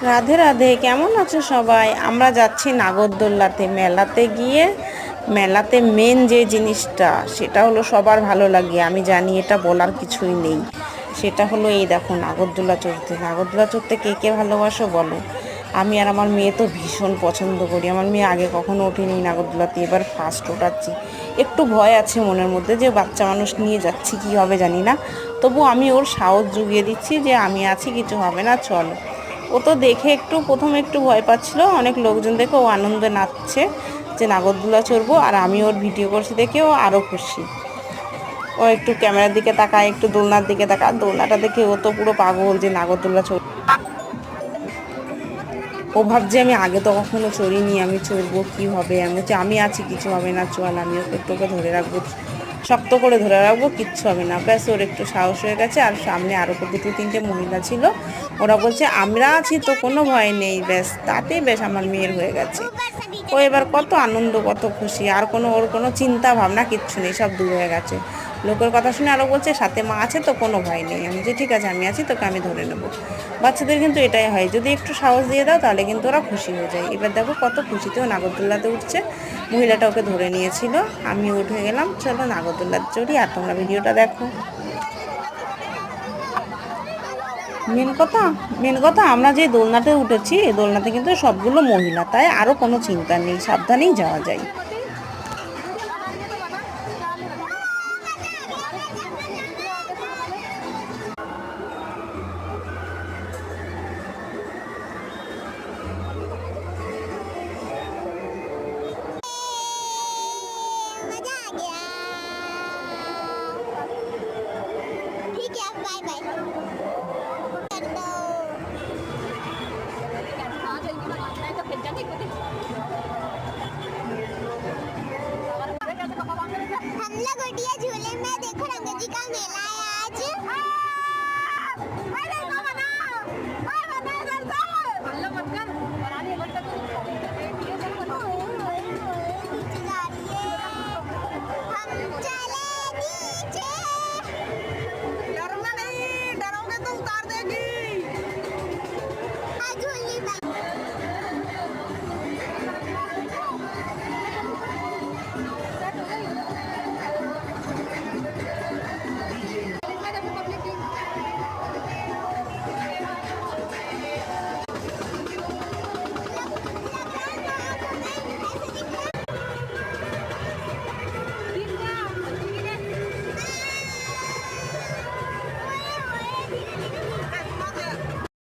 রাধে রাধে, কেমন আছো সবাই? আমরা যাচ্ছি নাগরদোল্লাতে। মেলাতে গিয়ে মেলাতে মেন যে জিনিসটা সেটা হলো সবার ভালো লাগে, আমি জানি, এটা বলার কিছুই নেই। সেটা হলো এই দেখো নাগরদোল্লা চড়তে। নাগরদোল্লা চড়তে কে কে ভালোবাসো বলো? আমি আর আমার মেয়ে তো ভীষণ পছন্দ করি। আমার মেয়ে আগে কখনো ওঠেনি নাগরদোল্লাতে, এবার ফার্স্ট ওঠাচ্ছি। একটু ভয় আছে মনের মধ্যে যে বাচ্চা মানুষ নিয়ে যাচ্ছি, কী হবে জানি না। তবু আমি ওর সাহস জুগিয়ে দিচ্ছি যে আমি আছি, কিছু হবে না, চলো। ও তো দেখে একটু প্রথমে একটু ভয় পাচ্ছিল, অনেক লোকজন দেখে ও আনন্দে নাচছে যে নাগরদোল্লা চড়বো, আর আমি ওর ভিডিও করছি দেখে ও আরও খুশি। ও একটু ক্যামেরার দিকে তাকায়, একটু দোলনার দিকে তাকায়। দোলনাটা দেখে ও তো পুরো পাগল যে নাগরদোল্লা চড়। ও ভাবছে আমি আগে তো কখনো চড়িনি, আমি চড়বো, কী হবে। আমি হচ্ছে আমি আছি, কিছু হবে না, চল। আমি ওকে একটু ওকে ধরে রাখবো, শক্ত করে ধরে রাখবো, কিচ্ছু হবে না। ব্যাস ওর একটু সাহস হয়ে গেছে। আর সামনে আরও দুটো তিনটে মহিলা ছিল, ওরা বলছে আমরা আছি তো, কোনো ভয় নেই। ব্যাস তাতেই বেশ আমার মেয়ের হয়ে গেছে। ও এবার কত আনন্দ, কত খুশি। আর ওর কোনো চিন্তা ভাবনা কিচ্ছু নেই, সব দূর হয়ে গেছে। লোকের কথা শুনে আরও বলছে সাথে মা আছে তো, কোনো ভয় নেই। আমি যে ঠিক আছে, আমি আছি, তোকে আমি ধরে নেবো। বাচ্চাদের কিন্তু এটাই হয়, যদি একটু সাহস দিয়ে দাও তাহলে কিন্তু ওরা খুশি হয়ে যায়। এবার দেখো কত খুশিতেও নাগরদোল্লাতে উঠছে। মহিলাটা ওকে ধরে নিয়েছিল, আমি উঠে গেলাম। চলো নাগরদোল্লাতে চড়ি, আর তোমরা ভিডিওটা দেখো। মেন কথা মেন কথা আমরা যে দোলনাতে উঠেছি, এই দোলনাতে কিন্তু সবগুলো মহিলা, তাই আরও কোনো চিন্তা নেই, সাবধানেই যাওয়া যায়। मजा आ गया। ठीक है, बाय बाय कर दो। हम लोग उड़िया झूले में देखो रंग जी का मेला